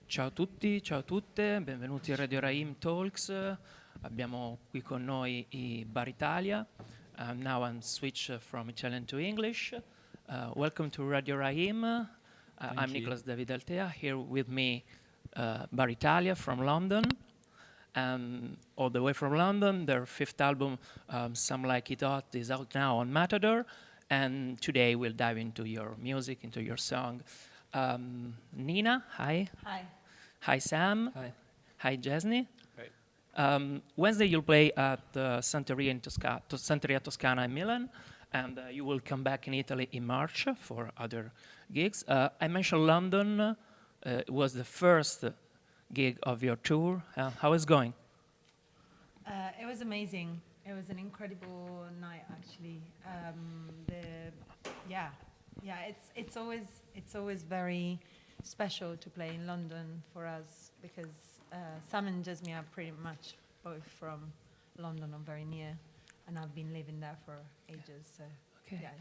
Ciao a tutti, ciao a tutte, benvenuti a Radio Raheem Talks. Abbiamo qui con noi i Bar Italia. Now I'm switch from Italian to English. Welcome to Radio Raheem. I'm Nicholas David Altea. Here with me, Bar Italia from London. All the way from London, their fifth album, Some Like It Hot, is out now on Matador. And today we'll dive into your music, into your song. Nina, hi. Hi. Hi, Sam. Hi. Hi, Jesny. Hi. Wednesday you'll play at Santeria Toscana in Milan, and you will come back in Italy in March for other gigs. I mentioned London. It was the first gig of your tour. How is it going? It was amazing. It was an incredible night, actually. It's always very special to play in London for us because Sam and Jesmy are pretty much both from London or very near, and I've been living there for ages. So Okay. yeah,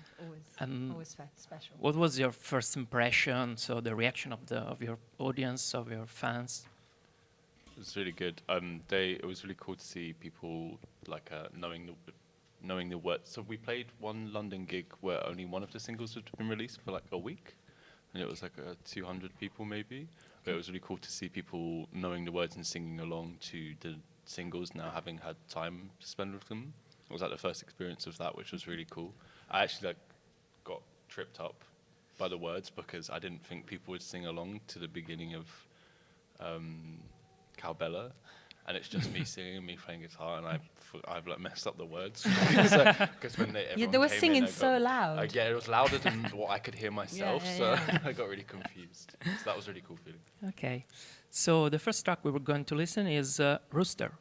always special. What was your first impression? So the reaction of your audience, of your fans? It was really good. It was really cool to see people like knowing the words. So we played one London gig where only one of the singles had been released for like a week, and it was like 200 people maybe. But it was really cool to see people knowing the words and singing along to the singles now, having had time to spend with them. It was like the first experience of that, which was really cool. I actually got tripped up by the words because I didn't think people would sing along to the beginning of Cowbella, and it's just me singing and me playing guitar, and I've like messed up the words because when They were singing so loud. Yeah, it was louder than what I could hear myself, so I got really confused. So that was a really cool feeling. Okay. So the first track we were going to listen is Rooster.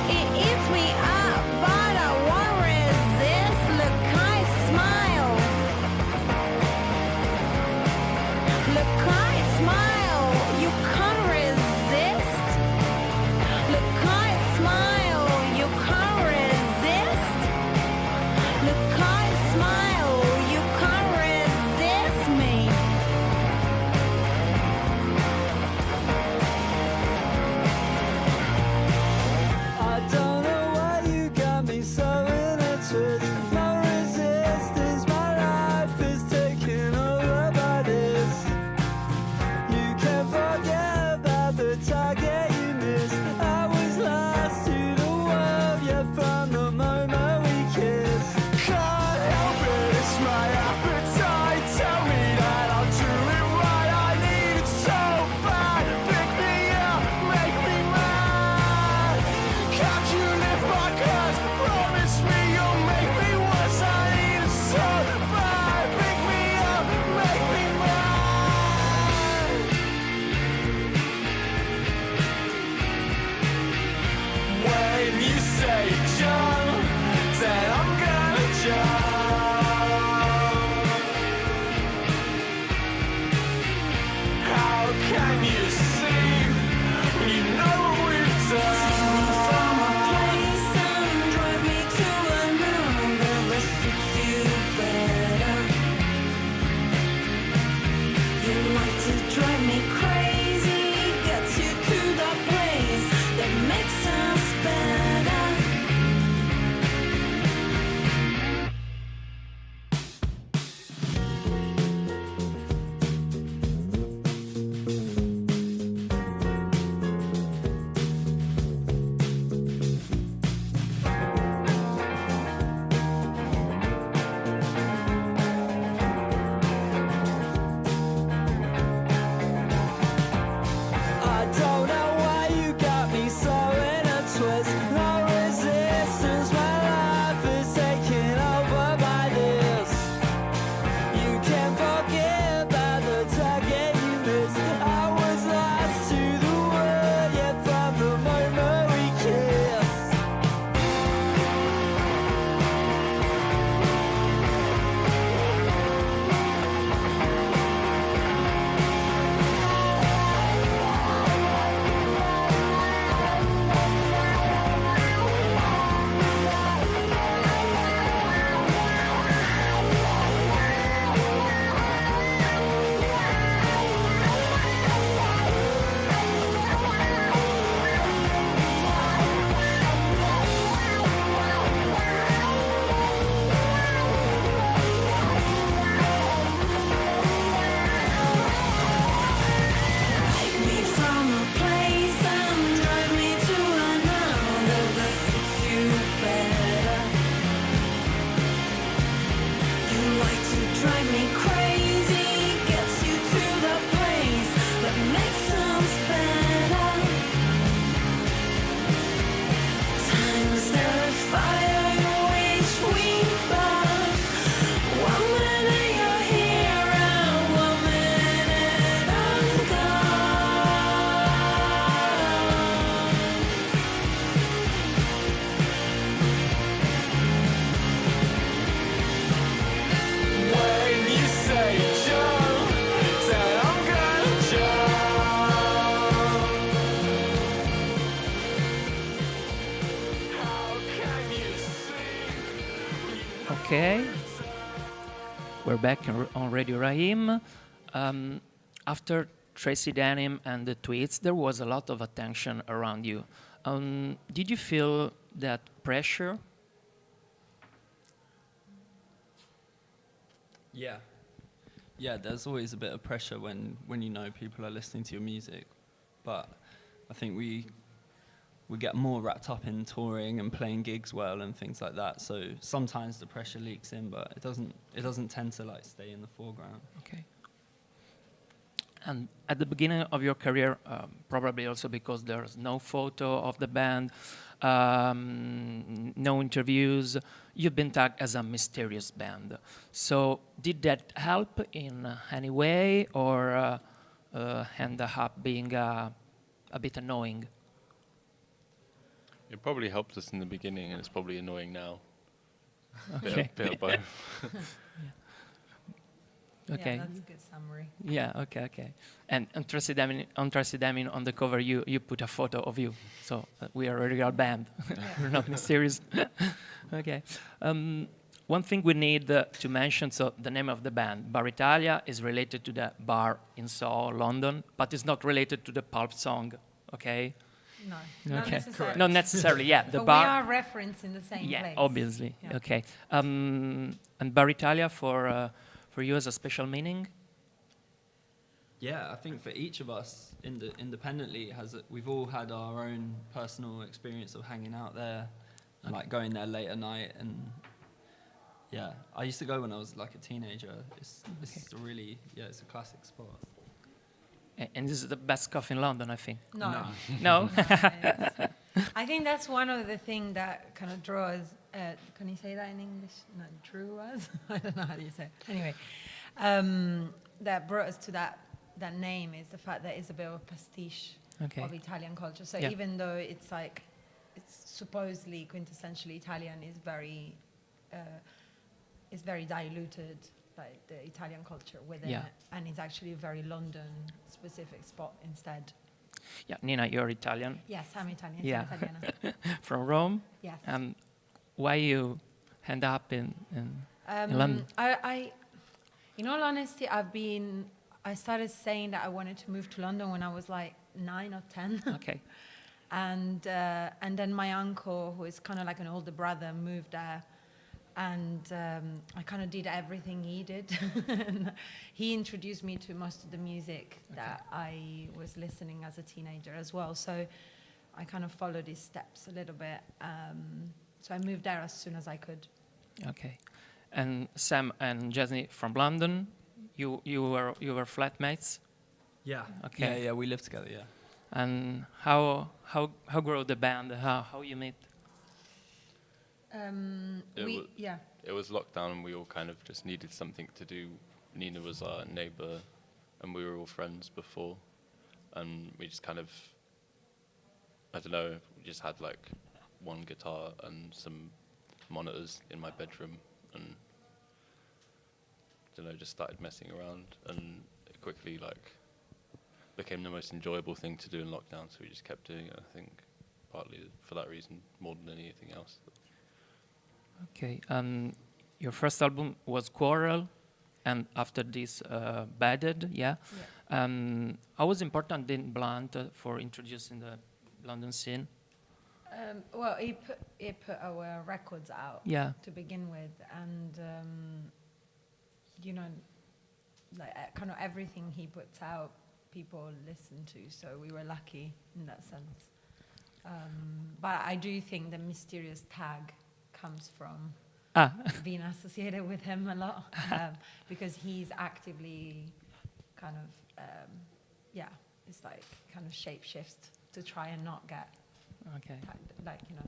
It eats me up. Okay, we're back on Radio Raheem. After Tracy Denim and the tweets, there was a lot of attention around you. Did you feel that pressure? Yeah. Yeah, there's always a bit of pressure when you know people are listening to your music. But I think we get more wrapped up in touring and playing gigs well and things like that. So sometimes the pressure leaks in, but it doesn't tend to like stay in the foreground. Okay. And at the beginning of your career, probably also because there's no photo of the band, no interviews, you've been tagged as a mysterious band. So did that help in any way, or end up being a bit annoying? It probably helped us in the beginning, and it's probably annoying now. Okay. Bit of both. Okay. Yeah, that's a good summary. Yeah, okay. And on Tracy Demin on the cover, you put a photo of you. So we are a real band. We're not mysterious. Okay. One thing we need to mention, so the name of the band, Bar Italia, is related to the bar in Soho, London, but it's not related to the pulp song, okay? No, not Okay. necessarily. Not necessarily, yeah. The But bar. we are referencing the same Yeah, place. obviously. Yeah. Okay. And Bar Italia for you has a special meaning? Yeah, I think for each of us independently, we've all had our own personal experience of hanging out there and like going there late at night. And yeah, I used to go when I was like a teenager. It's a really, it's a classic spot. And this is the best coffee in London, I think. No. No. No? I think that's one of the things that kind of draws. Can you say that in English? No, drew us. I don't know how you say it. Anyway, that brought us to that name is the fact that it's a bit of a pastiche Okay. of Italian culture. So Yeah. even though it's supposedly quintessentially Italian, is very diluted, like the Italian culture within Yeah. it, and it's actually a very London-specific spot instead. Yeah, Nina, you're Italian, Yes, I'm Italian. Yeah. I'm Italiana. from Rome. Yes. Why you end up in London? In all honesty, I started saying that I wanted to move to London when I was like 9 or 10. Okay. And then my uncle, who is kind of like an older brother, moved there. And I kind of did everything he did. And he introduced me to most of the music that I was listening as a teenager as well. So I kind of followed his steps a little bit. So I moved there as soon as I could. Okay. And Sam and Jasny from London, you were flatmates. Yeah. Okay. Yeah, we live together, yeah. And how grow the band? How you meet? It was lockdown, and we all kind of just needed something to do. Nina was our neighbour, and we were all friends before, and we just kind of, I don't know, we just had like one guitar and some monitors in my bedroom, and I don't know, just started messing around, and it quickly like became the most enjoyable thing to do in lockdown. So we just kept doing it. I think partly for that reason more than anything else. Okay. Your first album was Quarrel, and after this, Badded. Yeah. How was important in Blunt for introducing the London scene? Well, he put our records out to begin with, and like kind of everything he puts out, people listen to. So we were lucky in that sense. But I do think the mysterious tag comes from being associated with him a lot, because he's actively kind of it's like kind of shape shift to try and not get tagged, like, you know.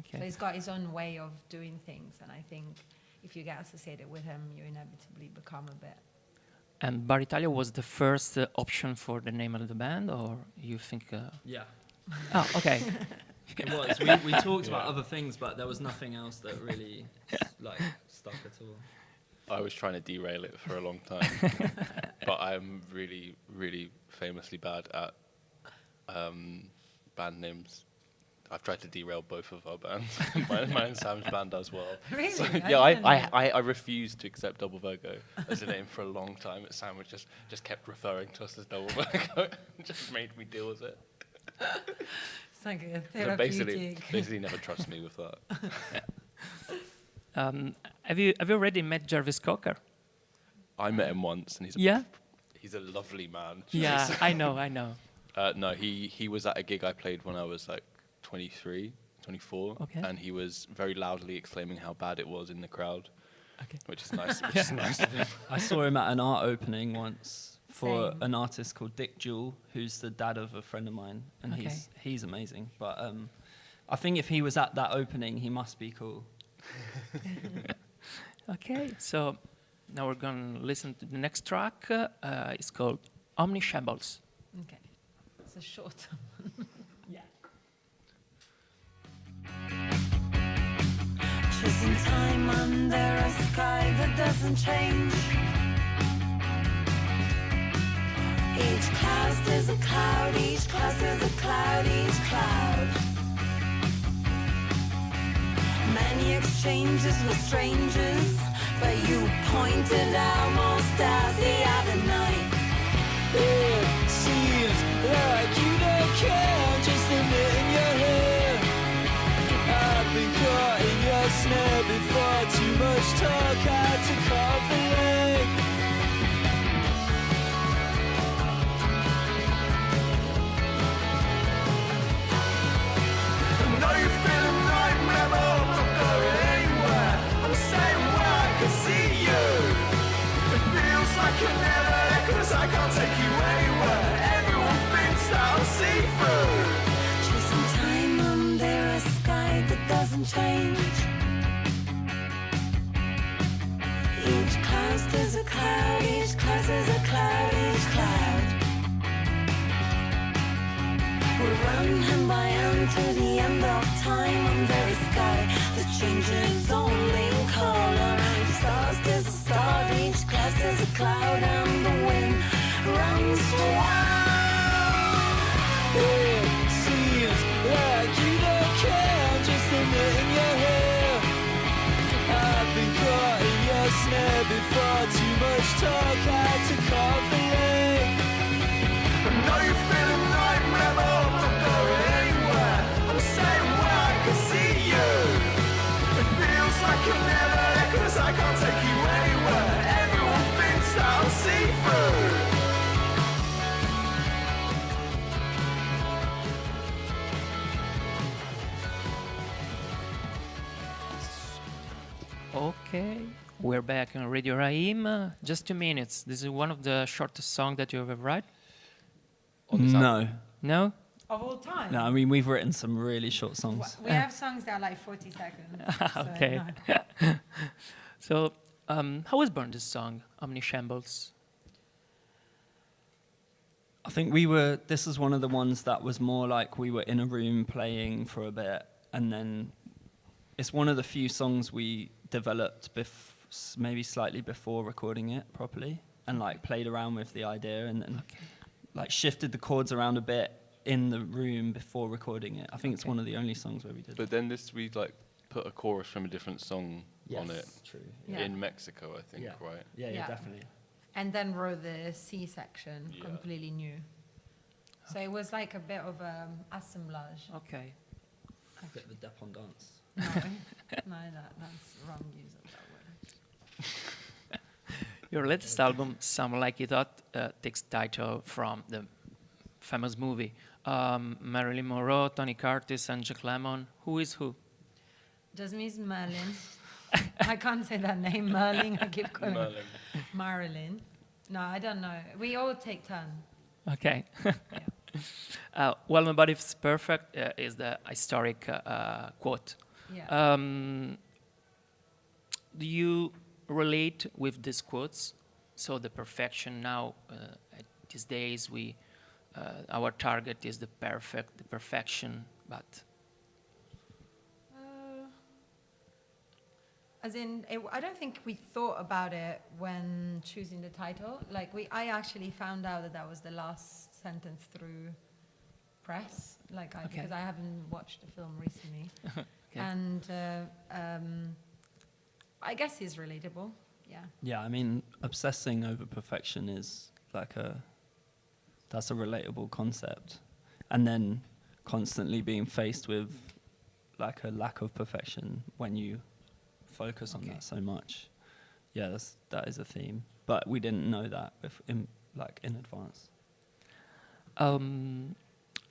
Okay. So he's got his own way of doing things, and I think if you get associated with him, you inevitably become a bit. And Bar Italia was the first option for the name of the band, or you think? Yeah. Oh, okay. It was. We talked about other things, but there was nothing else that really like stuck at all. I was trying to derail it for a long time, but I'm really, really famously bad at band names. I've tried to derail both of our bands. Mine and Sam's band as well. Really? So, I yeah, didn't know. I refused to accept Double Virgo as a name for a long time. But Sam was just kept referring to us as Double Virgo. Just made me deal with it. It's like a So therapeutic. basically never trust me with that. Have you already met Jarvis Cocker? I met him once, and he's a lovely man. Yeah, Jeez. I know. No, he was at a gig I played when I was like 23, 24, Okay. and he was very loudly exclaiming how bad it was in the crowd, Okay. which is nice. Which is nice of him. I saw him at an art opening once for Same. an artist called Dick Jewell, who's the dad of a friend of mine, and Okay. he's amazing. But I think if he was at that opening, he must be cool. Okay, so now we're going to listen to the next track. It's called Omni Shambles. Okay. It's a short. Chasing time under a sky that doesn't change. Each cloud is a cloud, each cloud is a cloud, each cloud. Many exchanges with strangers, but you pointed out most as the other night. It seems like you don't care, just a bit in your head. I've been caught in your snare before, too much talk, had to call the leg. I know you're feeling nightmare, but I'm not going anywhere. I'm staying where I can see you. It feels like you're never there, 'cause I can't take you anywhere. Everyone thinks that I'll see through. Chasing time under a sky that doesn't change. Each cloud is a cloud, each cloud is a cloud, each cloud. We run hand by hand to the end of time under the sky that changes only in color. Each star is a star, each cloud is a cloud, and the wind runs wild. It seems like you don't care, just a bit in your head. I've been caught in your snare before, too much talk, had to call the leg. I know you're feeling nightmare, but I'm not going anywhere. I'm staying where I can see you. It feels like you're never there, 'cause I can't take you anywhere. Everyone thinks that I'll see through. Okay, we're back on Radio Raheem. Just 2 minutes. This is one of the shortest songs that you ever write? On this album. No, No? Of all time? I mean we've written some really short songs. We have songs that are like 40 seconds. so Okay. no. So, how was born this song, Omni Shambles? I think this is one of the ones that was more like we were in a room playing for a bit, and then it's one of the few songs we developed maybe slightly before recording it properly, and like played around with the idea, and then like shifted the chords around a bit in the room before recording it. I think it's one of the only songs where we did. But then we like put a chorus from a different song on it True. Yeah. in Mexico, I think, right? Yeah, Yeah. definitely. And then wrote the C section, Yeah. completely new. So it was like a bit of assemblage. Okay. A bit of a dependance. No, that's wrong use of that word. Your latest album, Some Like It Hot, takes title from the famous movie. Marilyn Monroe, Tony Curtis, and Jack Lemmon. Who is who? Jasmine Merlin. I can't say that name, Merlin. I keep calling her Merlin. Marilyn. No, I don't know. We all take turn. Okay. Well, My Body's Perfect is the historic quote. Yeah. Do you relate with these quotes? So the perfection now, at these days, our target is the perfection, but As in, I don't think we thought about it when choosing the title. Like, I actually found out that was the last sentence through press, like Okay. because I haven't watched the film recently, Okay. and I guess he's relatable. Yeah. Yeah, I mean, obsessing over perfection is like that's a relatable concept. And then constantly being faced with like a lack of perfection when you focus on Okay. that so much. Yeah, that is a theme. But we didn't know that in advance.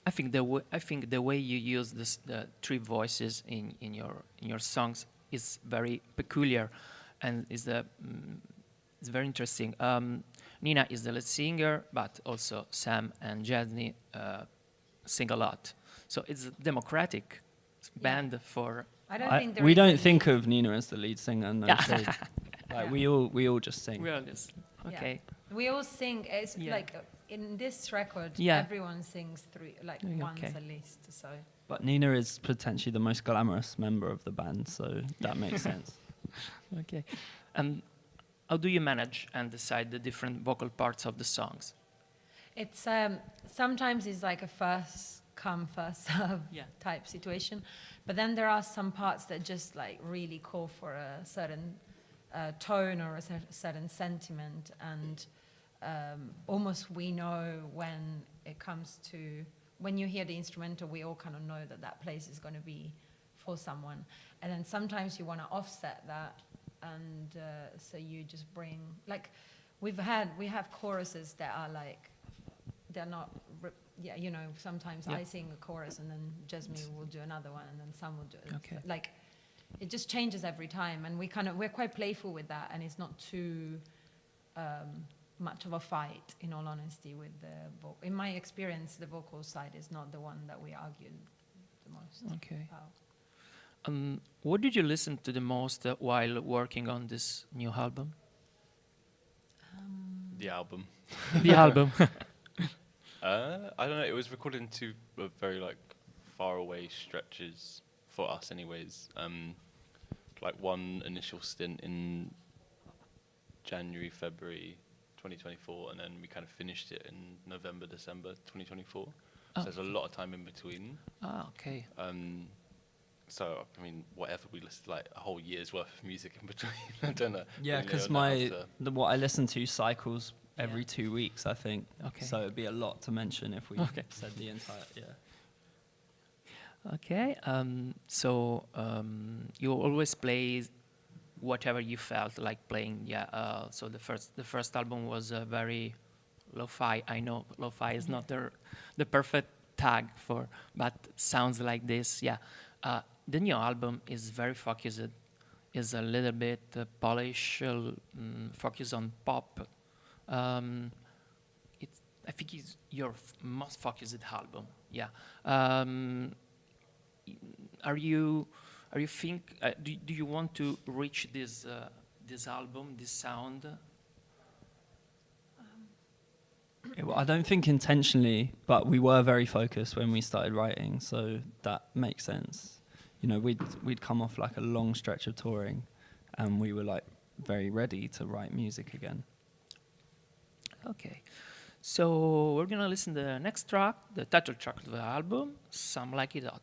I think the way you use the three voices in your songs is very peculiar, and it's very interesting. Nina is the lead singer, but also Sam and Jasny sing a lot. So it's a democratic band for. I don't think there we is don't any- think of Nina as the lead singer. No shade. Like Yeah. we all just sing. Well, yes. Okay. Yeah. We all sing. It's Yeah. like in this record, Yeah. everyone sings once Okay. at least. So But Nina is potentially the most glamorous member of the band, so that makes sense. Okay. And how do you manage and decide the different vocal parts of the songs? it's sometimes it's like a first come first serve Yeah. type situation, but then there are some parts that just like really call for a certain tone or a certain sentiment, and almost we know when it comes to when you hear the instrumental, we all kind of know that place is going to be for someone, and then sometimes you want to offset that, and so you just bring like we have choruses that are like they're not sometimes Yeah. I sing a chorus and then Jasmine will do another one and then Sam will do it. Okay. Like it just changes every time, and we're quite playful with that, and it's not too much of a fight, in all honesty, with the in my experience the vocal side is not the one that we argue the most Okay. about. What did you listen to the most while working on this new album? The album. The album. I don't know. It was recorded in two very like far away stretches for us, anyways. Like one initial stint in January, February 2024, and then we kind of finished it in November, December 2024. Oh. So there's a lot of time in between. Ah, okay. So I mean, whatever we listened, like a whole year's worth of music in between. I don't know. Yeah, really because know how to- what I listen to cycles every Yeah. 2 weeks, I think. Okay. So it'd be a lot to mention if we Okay. said the entire. Yeah. Okay. So you always play whatever you felt like playing. Yeah. So the first album was very lo-fi. I know lo-fi is not the perfect tag for, but sounds like this. Yeah. The new album is very focused. Is a little bit polish, focus on pop. I think it's your most focused album. Yeah. Are you think? Do you want to reach this album, this sound? Yeah, well, I don't think intentionally, but we were very focused when we started writing, so that makes sense. You know, we'd come off like a long stretch of touring, and we were like very ready to write music again. Okay. So we're gonna listen to the next track, the title track of the album, "Some Like It Hot."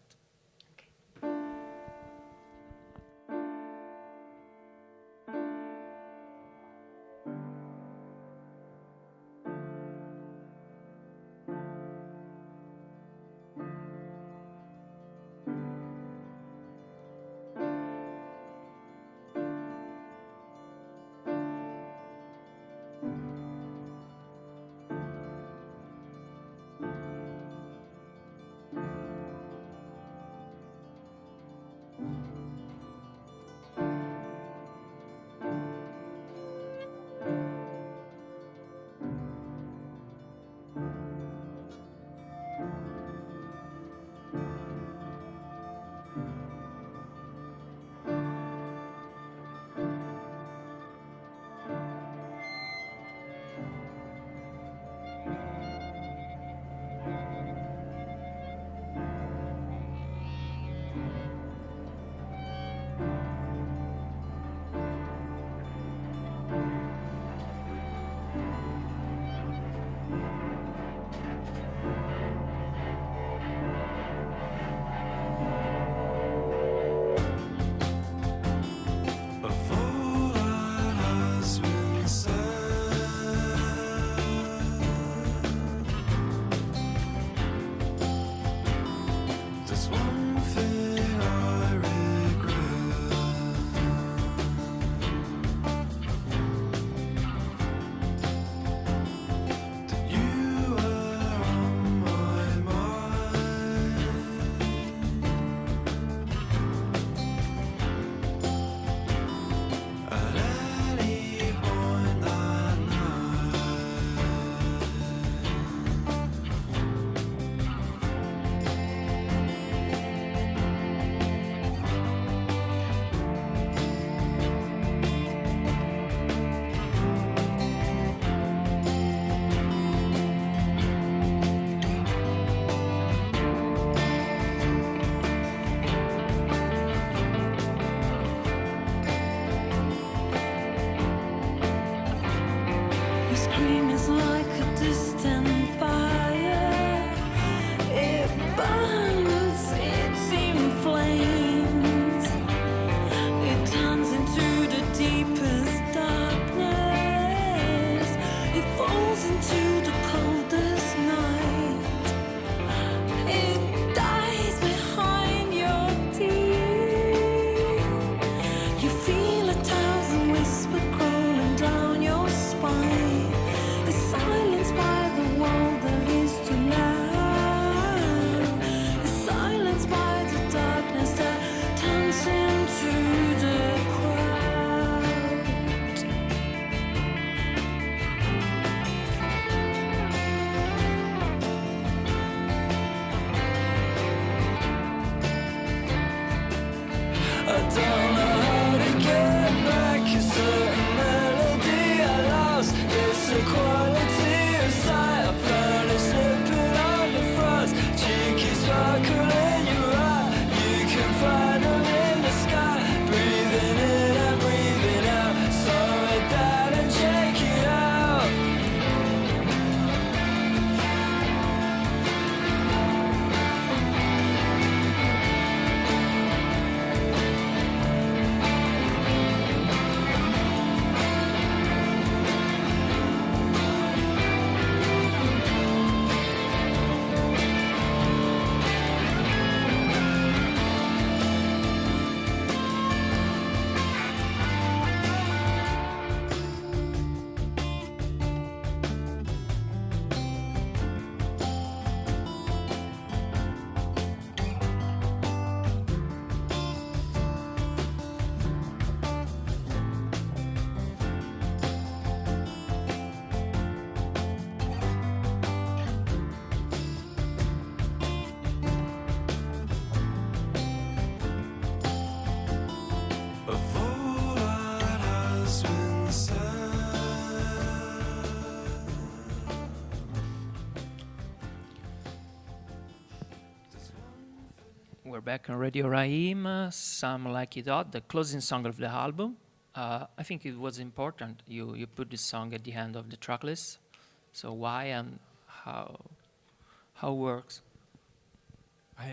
back on Radio Raheem. Some Like It Hot, the closing song of the album. I think it was important. You put this song at the end of the track list. So why and how works?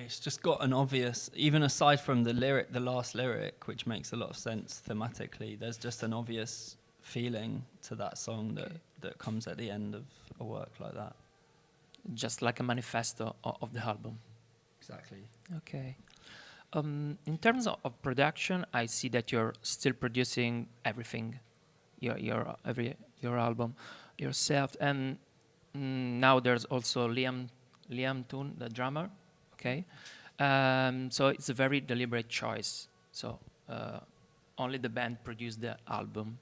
It's just got an obvious, even aside from the lyric, the last lyric, which makes a lot of sense thematically, there's just an obvious feeling to that song that comes at the end of a work like that. Just like a manifesto of the album. Exactly. Okay. In terms of production, I see that you're still producing everything, your album yourself, and now there's also Liam Toon, the drummer. Okay, so it's a very deliberate choice. So only the band produced the album.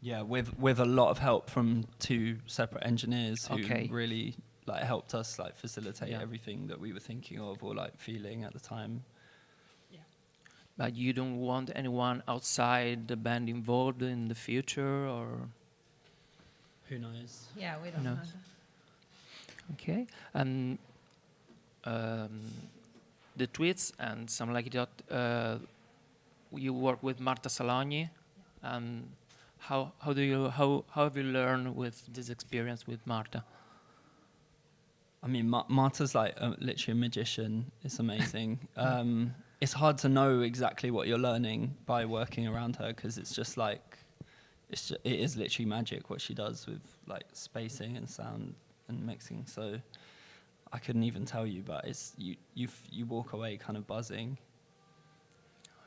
Yeah, with a lot of help from two separate engineers who really like helped us like facilitate everything that we were thinking of or like feeling at the time. Yeah. But you don't want anyone outside the band involved in the future, or who knows? Yeah, we don't know. Okay, and the Tweets and Some Like It Hot, you work with Marta Salogni. How have you learned with this experience with Marta? I mean, Marta's like literally a magician. It's amazing. It's hard to know exactly what you're learning by working around her because it's just like, it is literally magic what she does with like spacing and sound and mixing. So I couldn't even tell you, but it's you walk away kind of buzzing.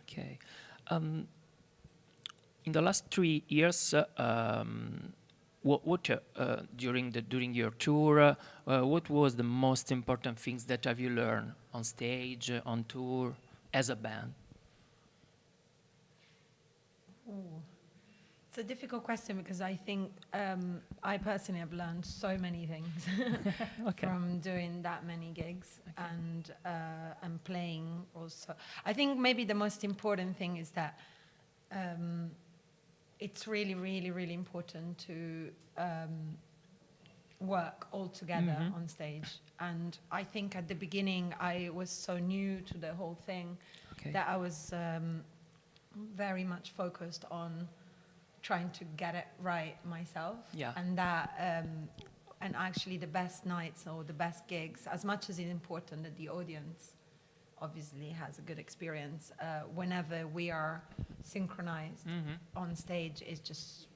Okay. In the last 3 years, what during your tour, what was the most important things that have you learned on stage, on tour, as a band? Ooh. It's a difficult question because I think I personally have learned so many things from doing that many gigs and playing also. I think maybe the most important thing is that it's really, really, really important to work all together on stage. And I think at the beginning I was so new to the whole thing that I was very much focused on trying to get it right myself. Yeah. And that and actually the best nights or the best gigs, as much as it's important that the audience obviously has a good experience, whenever we are synchronized on stage is just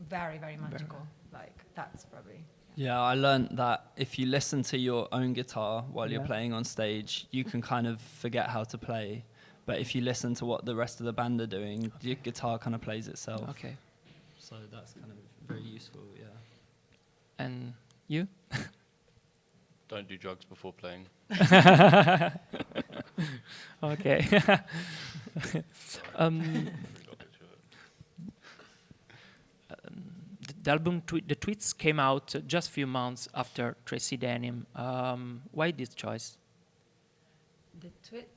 very, very magical. Like that's probably Yeah, I learned that if you listen to your own guitar while you're playing on stage, you can kind of forget how to play. But if you listen to what the rest of the band are doing, your guitar kind of plays itself. Okay. So that's kind of very useful, yeah. And you? Don't do drugs before playing. Okay. The album, The Tweets, came out just a few months after Tracy Denim. Why this choice? the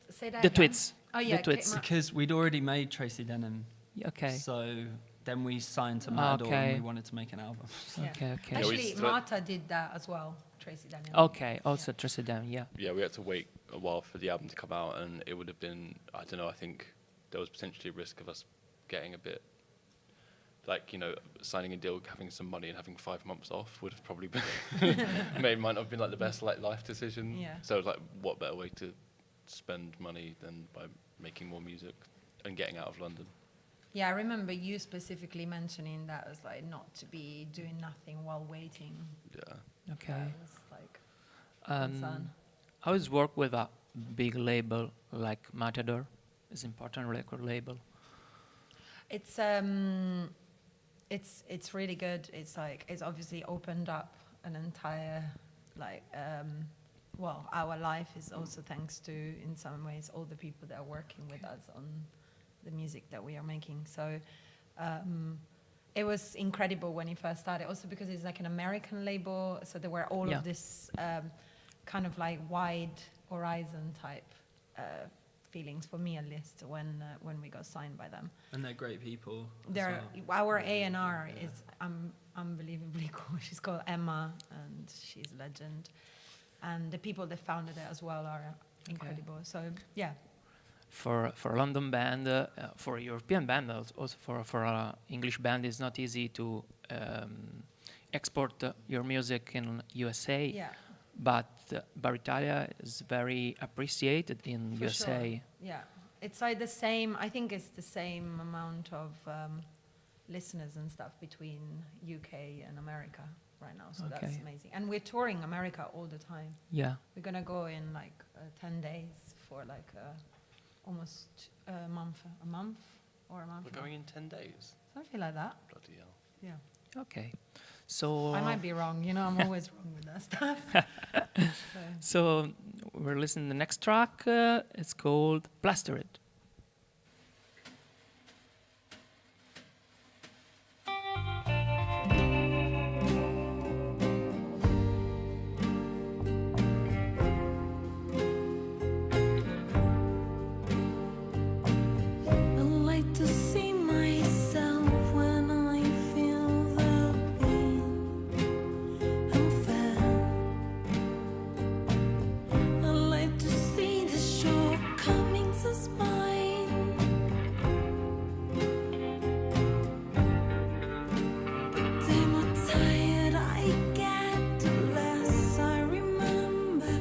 say that The again? Tweets. Oh yeah, The Tweets. Because we'd already made Tracy Denim. Okay. So then we signed to Matador and we wanted to make an album. Yeah. Okay. Actually, Marta did that as well. Tracy Daniel. Okay, also Tracy Denim, yeah. Yeah, we had to wait a while for the album to come out, and it would have been, I don't know, I think there was potentially a risk of us getting a bit, like, you know, signing a deal, having some money and having 5 months off would have probably been, might not have been like the best like life decision. Yeah. So it was like, what better way to spend money than by making more music and getting out of London? Yeah, I remember you specifically mentioning that as like not to be doing nothing while waiting. Yeah. Okay. That was like concern. How is work with a big label like Matador? It's important record label. It's really good. It's like it's obviously opened up an entire like well, our life is also thanks to, in some ways, all the people that are working with us on the music that we are making. So it was incredible when it first started, also because it's like an American label, so there were all of this kind of like wide horizon type feelings, for me at least, when we got signed by them. And they're great people. Our A&R is unbelievably cool. She's called Emma, and she's a legend. And the people that founded it as well are incredible. So yeah, For a London band, for a European band, also for a English band, it's not easy to export your music in USA. yeah, But Bar Italia is very appreciated in for USA. sure. Yeah, it's like the same. I think it's the same amount of listeners and stuff between UK and America right now. So that's Okay. amazing. And we're touring America all the time. Yeah. We're gonna go in like 10 days for like almost a month or a month. We're going in 10 days. Something like that. Bloody hell. Yeah. Okay. So I might be wrong. You know, I'm always wrong with that stuff. So. So we're listening to the next track. It's called Plastered. I like to see myself when I feel the pain and fear. I like to see the shortcomings as mine. But the more tired I get, the less I remember,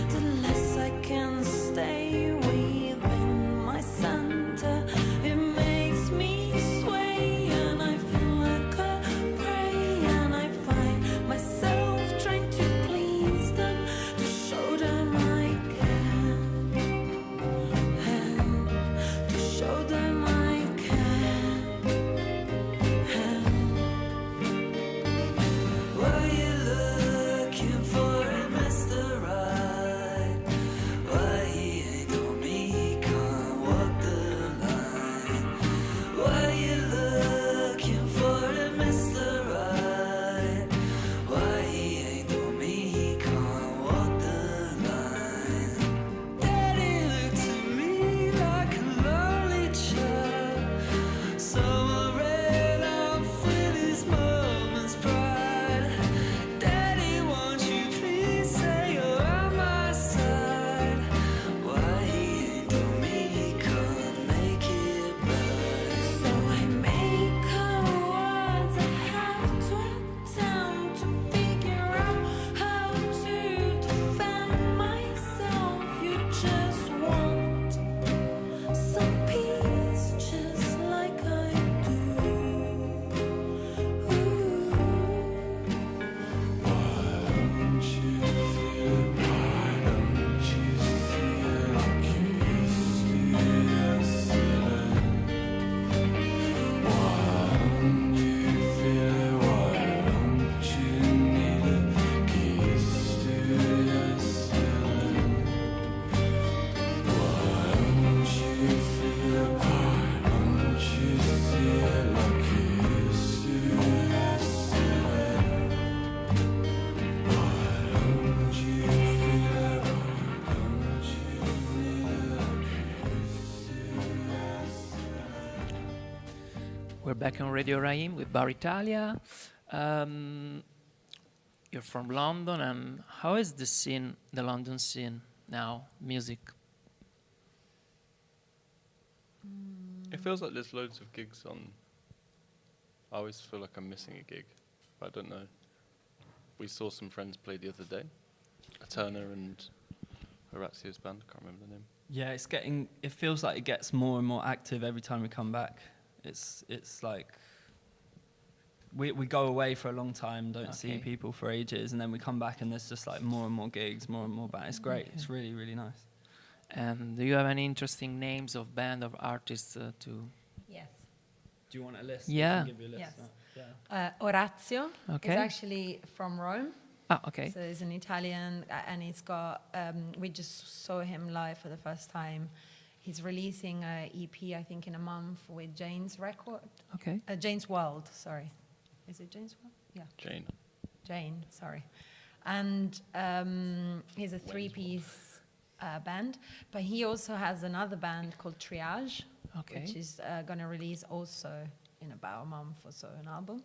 the less I can stay within my center. It makes me sway and I feel like a prey, and I find myself trying to please them, to show them I care, and to show them I care. Were you looking for a Mr. Right? Why he ain't on me, can't walk the line. Were you looking for a Mr. Right? Why he ain't on me, can't walk the line. Daddy looked to me like a lonely child, someone ran off with his moment's pride. Daddy, won't you please say you're on my side? Why he ain't on me, can't make it right. So I make her words, I have to attempt to figure out how to defend myself. You just want some peace, just like I do. We're back on Radio Raheem with Bar Italia. You're from London, and how is the scene, the London scene now, music? It feels like there's loads of gigs on. I always feel like I'm missing a gig, but I don't know. We saw some friends play the other day, Turner and Horatio's band. I can't remember the name. Yeah, it's getting. It feels like it gets more and more active every time we come back. It's like we go away for a long time, don't see Okay. people for ages, and then we come back and there's just like more and more gigs, more and more bands. It's great. It's really, really nice. And do you have any interesting names of band of artists to? Yes. Do you want a list? Yeah. I can give you a list. Yes. Yeah. Orazio Okay. is actually from Rome. Ah, okay. So he's an Italian, and he's got. We just saw him live for the first time. He's releasing a EP, I think, in a month with Jane's record. Okay. Jane's World, sorry. Is it Jane's World? Yeah. Jane, sorry. And he's a three-piece band, but he also has another band called Triage, Okay. which is going to release also in about a month or so an album.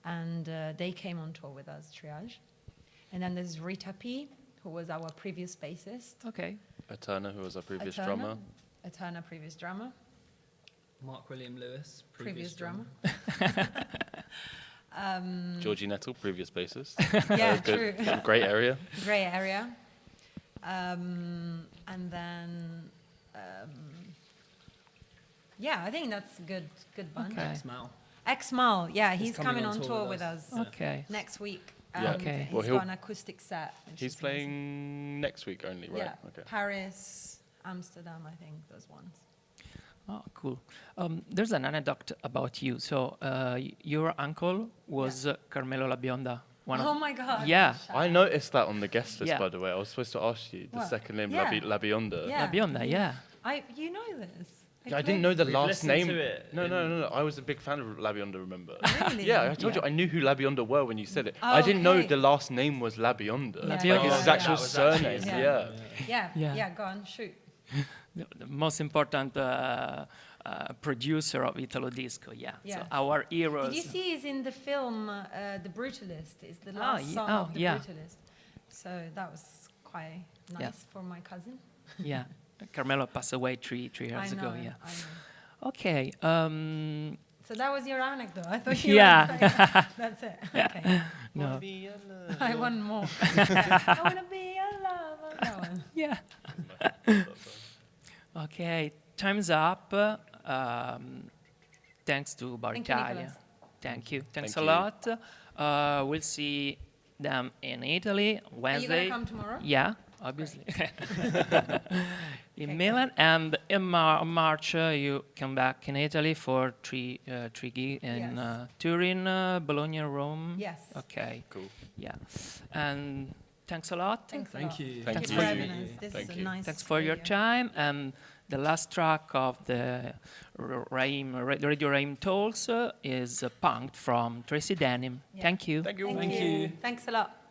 And they came on tour with us, Triage. And then there's Rita P, who was our previous bassist. Okay. Eterna, who was our previous Eterna, drummer. Eterna, previous drummer. Mark William Lewis, Previous drummer. Georgie Nettle, previous bassist. Yeah, Good, true. great area. Grey area. And then, yeah, I think that's a good bunch. Okay. Mal. X-Mal, yeah, he's coming on tour with us Okay. next week. Yeah. Okay. He's Well, got an acoustic set. which He's is amazing. playing next week only, right? Yeah, Okay. Paris, Amsterdam, I think, those ones. Oh, cool. There's an anecdote about you. So your uncle was Carmelo La Bionda. Oh my God. Yeah. Shut I up. noticed that on the guest list, Yeah. by the way. I was supposed to ask you the What? second name, Yeah. La Bionda. Yeah. La Bionda, yeah. You know this. I didn't know the We've last listened name. to it No. I was a big fan of La Bionda, remember? Really? Yeah, I told Yeah. you I knew who La Bionda were when you said it. Oh, I didn't know okay. the last name was La Bionda. La Like Bionda. his Yeah, actual that was actually surname. his Yeah. Yeah, Yeah. yeah, go on, shoot. The most important producer of Italo disco, yeah. So Yeah. our heroes. Did you see he's in the film The Brutalist? It's the last yeah. song Oh, of The yeah. Brutalist. So that was quite nice Yeah. for my cousin. Yeah. Carmelo passed away three years I know, ago, yeah. I know. Okay. So that was your anecdote. I thought you Yeah. were saying, that's it. Okay. No. I want more. I want to be your lover. That one. Yeah. Okay, time's up. Thanks to Bar Thank you, Italia. Nicholas. Thank you. Thanks Thank a you. lot. We'll see them in Italy Are you Wednesday. going to come tomorrow? Yeah, obviously. In Okay, Milan, and in March you come back in Italy for three gigs in Yes. Turin, Bologna, Rome. Yes. Okay. Cool. Yeah. And thanks a lot. Thanks a Thank lot. you. Thank Thanks you. for having us. This Thank is you. a nice Thanks for your radio. time. And the last track of the Radio Raheem Talks is Punked from Tracy Denim. Yeah. Thank you. Thank you. Thank you. Thanks a lot.